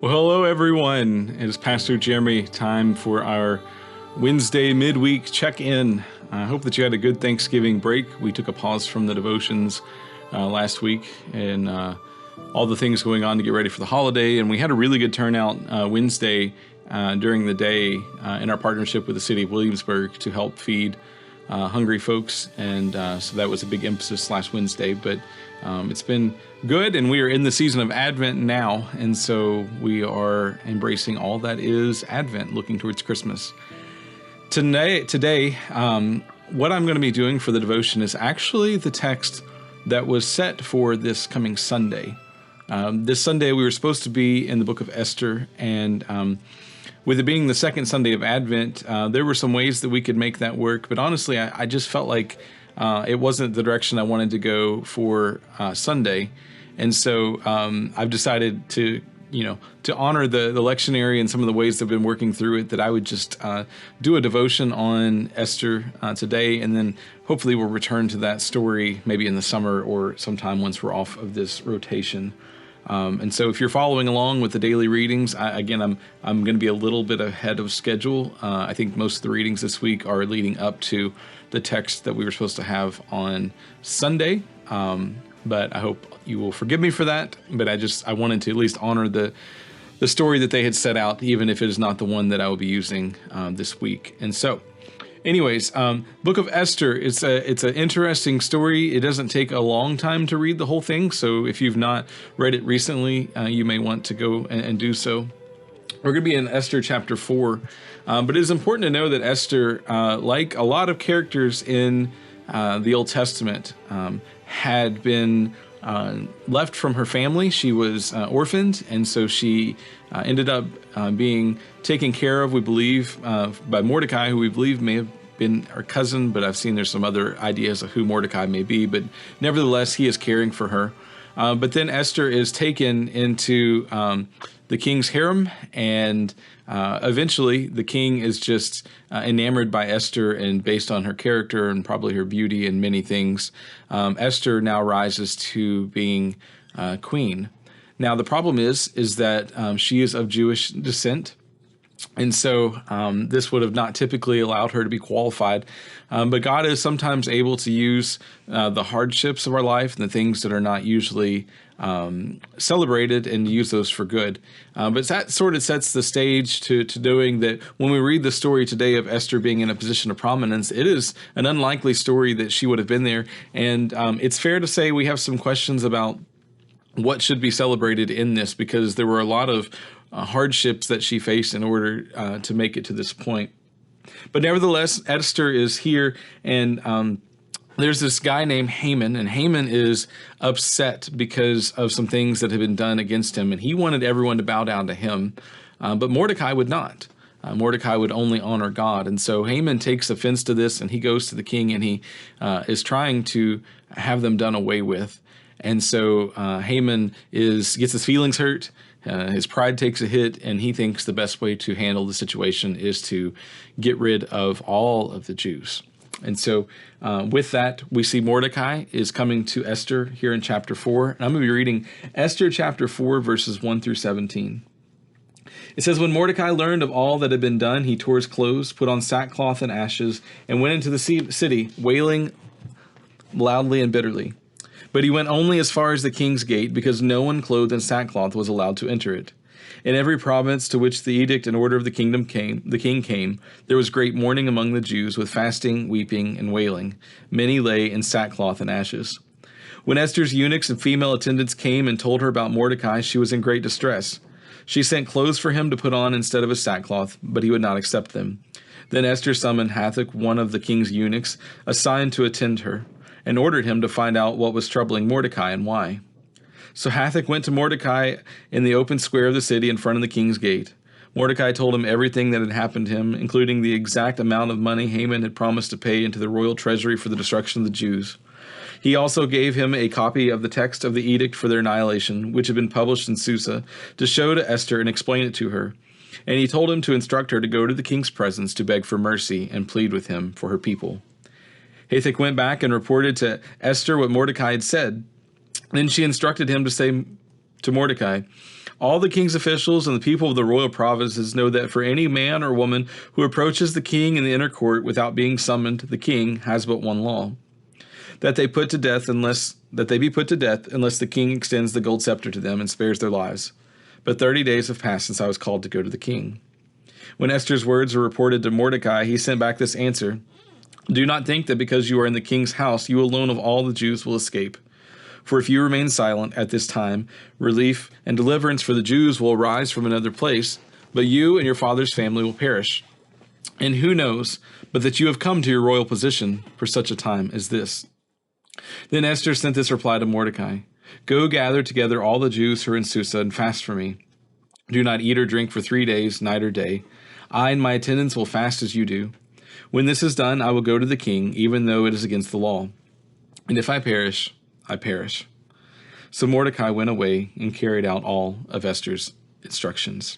Well, hello everyone. It is Pastor Jeremy. Time for our Wednesday midweek check-in. I hope that you had a good Thanksgiving break. We took a pause from the devotions last week and all the things going on to get ready for the holiday. And we had a really good turnout Wednesday during the day in our partnership with the city of Williamsburg to help feed hungry folks. And so that was a big emphasis last Wednesday. But it's been good, and we are in the season of Advent now, and so we are embracing all that is Advent, looking towards Christmas. Today, what I'm going to be doing for the devotion is actually the text that was set for this coming Sunday. This Sunday we were supposed to be in the book of Esther, and with it being the second Sunday of Advent, there were some ways that we could make that work, but honestly, I just felt like it wasn't the direction I wanted to go for Sunday. And so I've decided to honor the lectionary and some of the ways that I've been working through it, that I would just do a devotion on Esther today, and then hopefully we'll return to that story maybe in the summer or sometime once we're off of this rotation. And so if you're following along with the daily readings, I'm going to be a little bit ahead of schedule. I think most of the readings this week are leading up to the text that we were supposed to have on Sunday. But I hope you will forgive me for that. But I wanted to at least honor the story that they had set out, even if it is not the one that I will be using this week. And so, anyways, Book of Esther, it's an interesting story. It doesn't take a long time to read the whole thing. So if you've not read it recently, you may want to go and do so. We're going to be in Esther chapter 4. But it is important to know that Esther, like a lot of characters in the Old Testament, had been left from her family. She was orphaned, and so she ended up being taken care of, we believe, by Mordecai, who we believe may have been her cousin, but I've seen there's some other ideas of who Mordecai may be, but nevertheless, he is caring for her. But then Esther is taken into the king's harem, and eventually the king is just enamored by Esther, and based on her character and probably her beauty and many things, Esther now rises to being queen. Now the problem is that she is of Jewish descent, and so this would have not typically allowed her to be qualified. But God is sometimes able to use the hardships of our life and the things that are not usually celebrated and use those for good. But that sort of sets the stage to doing that. When we read the story today of Esther being in a position of prominence, it is an unlikely story that she would have been there. And it's fair to say we have some questions about what should be celebrated in this, because there were a lot of hardships that she faced in order to make it to this point. But nevertheless, Esther is here, and there's this guy named Haman, and Haman is upset because of some things that have been done against him, and he wanted everyone to bow down to him, but Mordecai would not. Mordecai would only honor God, and so Haman takes offense to this, and he goes to the king, and he is trying to have them done away with. And so Haman gets his feelings hurt. His pride takes a hit, and he thinks the best way to handle the situation is to get rid of all of the Jews. And so with that, we see Mordecai is coming to Esther here in chapter 4. And I'm going to be reading Esther chapter 4, verses 1 through 17. It says, "When Mordecai learned of all that had been done, he tore his clothes, put on sackcloth and ashes, and went into the city, wailing loudly and bitterly. But he went only as far as the king's gate, because no one clothed in sackcloth was allowed to enter it. In every province to which the edict and order of the king came, there was great mourning among the Jews, with fasting, weeping, and wailing. Many lay in sackcloth and ashes. When Esther's eunuchs and female attendants came and told her about Mordecai, she was in great distress. She sent clothes for him to put on instead of his sackcloth, but he would not accept them. Then Esther summoned Hathach, one of the king's eunuchs, assigned to attend her, and ordered him to find out what was troubling Mordecai and why. So Hathach went to Mordecai in the open square of the city in front of the king's gate. Mordecai told him everything that had happened to him, including the exact amount of money Haman had promised to pay into the royal treasury for the destruction of the Jews. He also gave him a copy of the text of the edict for their annihilation, which had been published in Susa, to show to Esther and explain it to her. And he told him to instruct her to go to the king's presence to beg for mercy and plead with him for her people. Hathach went back and reported to Esther what Mordecai had said. Then she instructed him to say to Mordecai, All the king's officials and the people of the royal provinces know that for any man or woman who approaches the king in the inner court without being summoned, the king has but one law: that they be put to death unless the king extends the gold scepter to them and spares their lives. But 30 days have passed since I was called to go to the king." When Esther's words were reported to Mordecai, he sent back this answer: "Do not think that because you are in the king's house, you alone of all the Jews will escape. For if you remain silent at this time, relief and deliverance for the Jews will arise from another place, but you and your father's family will perish. And who knows but that you have come to your royal position for such a time as this?" Then Esther sent this reply to Mordecai: "Go gather together all the Jews who are in Susa and fast for me. Do not eat or drink for 3 days, night or day. I and my attendants will fast as you do. When this is done, I will go to the king, even though it is against the law. And if I perish, I perish." So Mordecai went away and carried out all of Esther's instructions.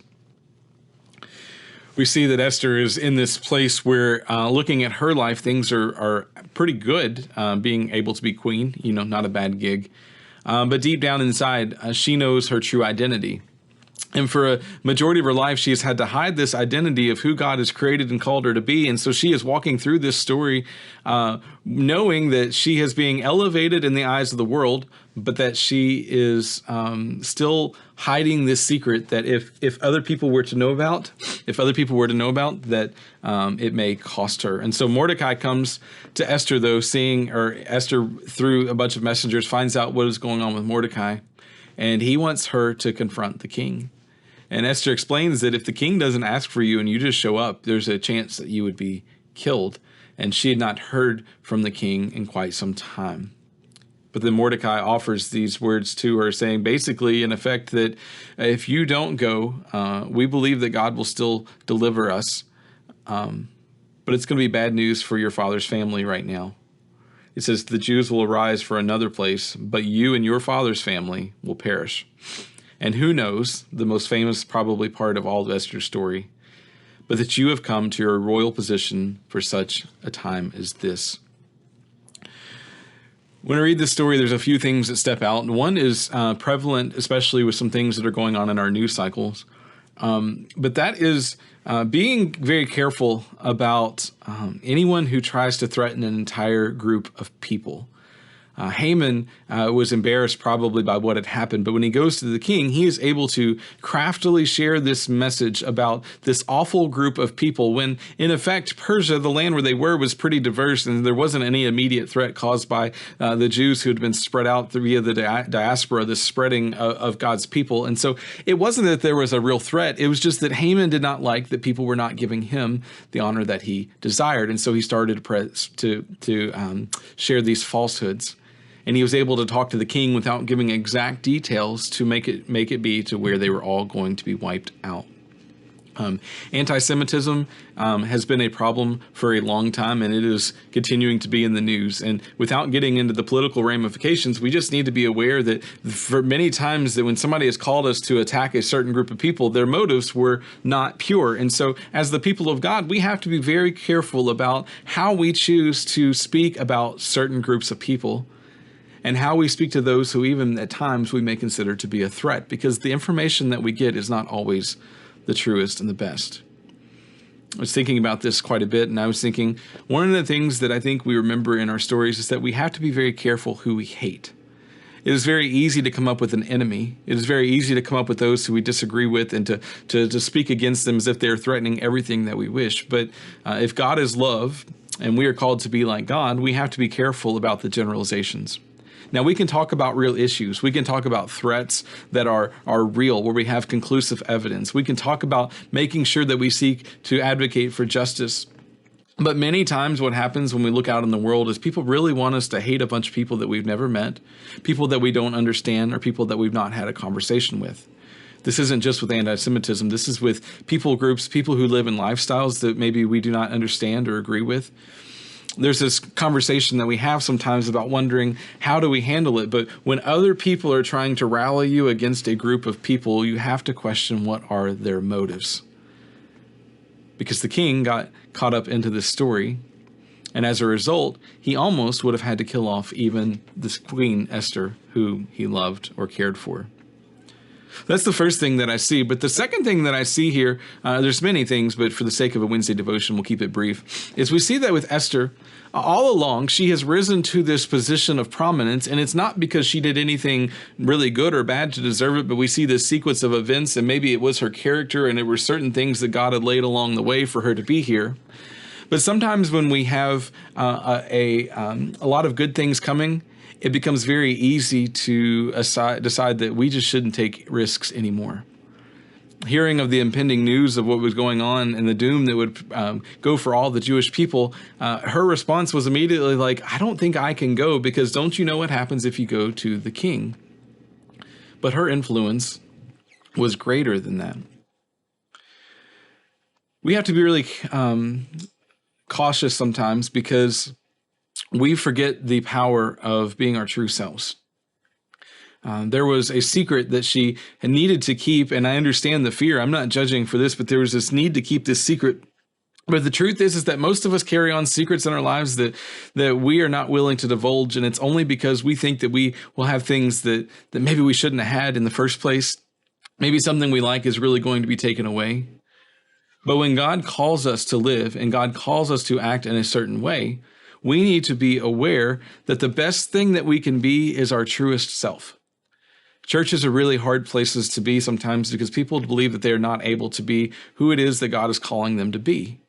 We see that Esther is in this place where, looking at her life, things are pretty good, being able to be queen, not a bad gig. But deep down inside, she knows her true identity. And for a majority of her life, she has had to hide this identity of who God has created and called her to be. And so she is walking through this story knowing that she is being elevated in the eyes of the world, but that she is still hiding this secret that if other people were to know about, that it may cost her. And so Mordecai comes to Esther, though, Esther, through a bunch of messengers, finds out what is going on with Mordecai. And he wants her to confront the king. And Esther explains that if the king doesn't ask for you and you just show up, there's a chance that you would be killed. And she had not heard from the king in quite some time. But then Mordecai offers these words to her, saying basically, in effect, that if you don't go, we believe that God will still deliver us. But it's going to be bad news for your father's family right now. It says the Jews will arise for another place, but you and your father's family will perish. And who knows, the most famous probably part of all of Esther's story, but that you have come to your royal position for such a time as this. When I read this story, there's a few things that step out. One is prevalent, especially with some things that are going on in our news cycles. But that is being very careful about anyone who tries to threaten an entire group of people. Haman was embarrassed probably by what had happened, but when he goes to the king, he is able to craftily share this message about this awful group of people when, in effect, Persia, the land where they were, was pretty diverse and there wasn't any immediate threat caused by the Jews who had been spread out via the diaspora, the spreading of God's people. And so it wasn't that there was a real threat. It was just that Haman did not like that people were not giving him the honor that he desired. And so he started to share these falsehoods. And he was able to talk to the king without giving exact details to make it be to where they were all going to be wiped out. Anti-Semitism has been a problem for a long time, and it is continuing to be in the news. And without getting into the political ramifications, we just need to be aware that for many times that when somebody has called us to attack a certain group of people, their motives were not pure. And so as the people of God, we have to be very careful about how we choose to speak about certain groups of people, and how we speak to those who even at times we may consider to be a threat, because the information that we get is not always the truest and the best. I was thinking about this quite a bit, and I was thinking one of the things that I think we remember in our stories is that we have to be very careful who we hate. It is very easy to come up with an enemy. It is very easy to come up with those who we disagree with and to speak against them as if they're threatening everything that we wish. But if God is love and we are called to be like God, we have to be careful about the generalizations. Now, we can talk about real issues. We can talk about threats that are real, where we have conclusive evidence. We can talk about making sure that we seek to advocate for justice. But many times what happens when we look out in the world is people really want us to hate a bunch of people that we've never met, people that we don't understand, or people that we've not had a conversation with. This isn't just with anti-Semitism. This is with people groups, people who live in lifestyles that maybe we do not understand or agree with. There's this conversation that we have sometimes about wondering, how do we handle it? But when other people are trying to rally you against a group of people, you have to question what are their motives. Because the king got caught up into this story, and as a result, he almost would have had to kill off even this Queen Esther, who he loved or cared for. That's the first thing that I see. But the second thing that I see here, there's many things, but for the sake of a Wednesday devotion, we'll keep it brief, is we see that with Esther, all along, she has risen to this position of prominence, and it's not because she did anything really good or bad to deserve it, but we see this sequence of events, and maybe it was her character, and it were certain things that God had laid along the way for her to be here. But sometimes when we have a lot of good things coming, it becomes very easy to decide that we just shouldn't take risks anymore. Hearing of the impending news of what was going on and the doom that would go for all the Jewish people, her response was immediately like, I don't think I can go, because don't you know what happens if you go to the king? But her influence was greater than that. We have to be really cautious sometimes, because we forget the power of being our true selves. There was a secret that she needed to keep, and I understand the fear. I'm not judging for this, but there was this need to keep this secret. But the truth is that most of us carry on secrets in our lives that we are not willing to divulge, and it's only because we think that we will have things that maybe we shouldn't have had in the first place. Maybe something we like is really going to be taken away. But when God calls us to live and God calls us to act in a certain way, we need to be aware that the best thing that we can be is our truest self. Churches are really hard places to be sometimes, because people believe that they are not able to be who it is that God is calling them to be.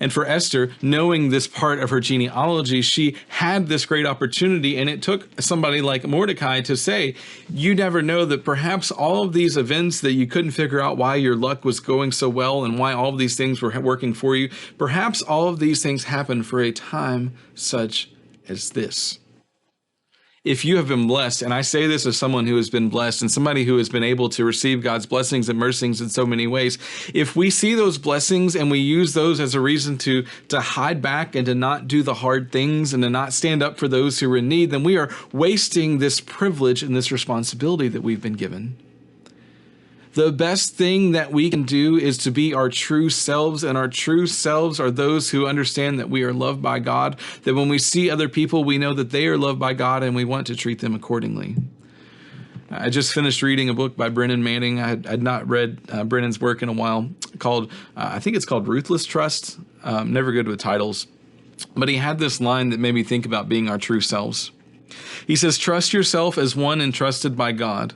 And for Esther, knowing this part of her genealogy, she had this great opportunity, and it took somebody like Mordecai to say, you never know that perhaps all of these events that you couldn't figure out why your luck was going so well and why all of these things were working for you, perhaps all of these things happened for a time such as this. If you have been blessed, and I say this as someone who has been blessed and somebody who has been able to receive God's blessings and mercies in so many ways, if we see those blessings and we use those as a reason to hide back and to not do the hard things and to not stand up for those who are in need, then we are wasting this privilege and this responsibility that we've been given. The best thing that we can do is to be our true selves, and our true selves are those who understand that we are loved by God, that when we see other people, we know that they are loved by God, and we want to treat them accordingly. I just finished reading a book by Brennan Manning. I had not read Brennan's work in a while, called, I think it's called Ruthless Trust. Never good with titles. But he had this line that made me think about being our true selves. He says, trust yourself as one entrusted by God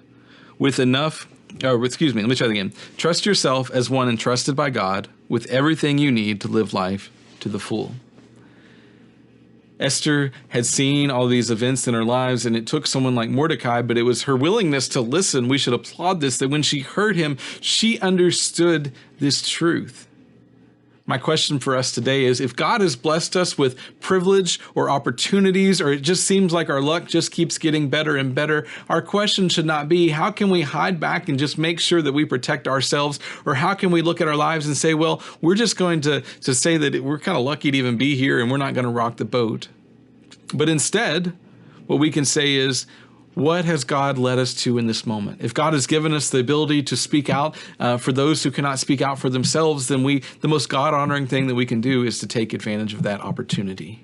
with enough... let me try that again. Trust yourself as one entrusted by God with everything you need to live life to the full. Esther had seen all these events in her lives, and it took someone like Mordecai, but it was her willingness to listen. We should applaud this, that when she heard him, she understood this truth. My question for us today is, if God has blessed us with privilege or opportunities, or it just seems like our luck just keeps getting better and better, our question should not be, how can we hide back and just make sure that we protect ourselves? Or how can we look at our lives and say, well, we're just going to say that we're kind of lucky to even be here and we're not going to rock the boat. But instead, what we can say is, what has God led us to in this moment? If God has given us the ability to speak out for those who cannot speak out for themselves, then the most God-honoring thing that we can do is to take advantage of that opportunity.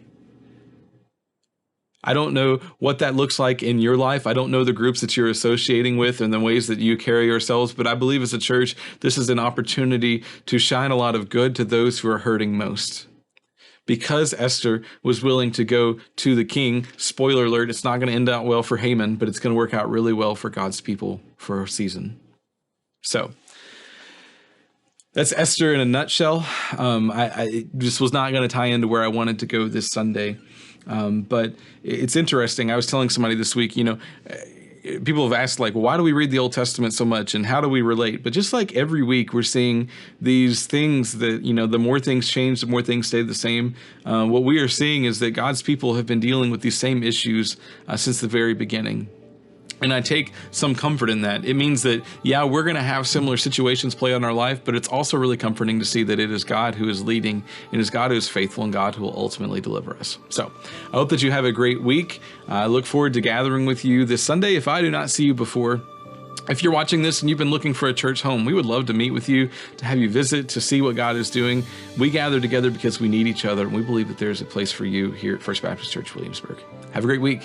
I don't know what that looks like in your life. I don't know the groups that you're associating with and the ways that you carry yourselves, but I believe as a church, this is an opportunity to shine a lot of good to those who are hurting most. Because Esther was willing to go to the king, spoiler alert, it's not going to end out well for Haman, but it's going to work out really well for God's people for a season. So that's Esther in a nutshell. I just was not going to tie into where I wanted to go this Sunday. But it's interesting. I was telling somebody this week, people have asked, like, why do we read the Old Testament so much and how do we relate? But just like every week, we're seeing these things that, the more things change, the more things stay the same. What we are seeing is that God's people have been dealing with these same issues since the very beginning. And I take some comfort in that. It means that, we're going to have similar situations play out in our life, but it's also really comforting to see that it is God who is leading, and it is God who is faithful, and God who will ultimately deliver us. So I hope that you have a great week. I look forward to gathering with you this Sunday if I do not see you before. If you're watching this and you've been looking for a church home, we would love to meet with you, to have you visit, to see what God is doing. We gather together because we need each other, and we believe that there's a place for you here at First Baptist Church Williamsburg. Have a great week.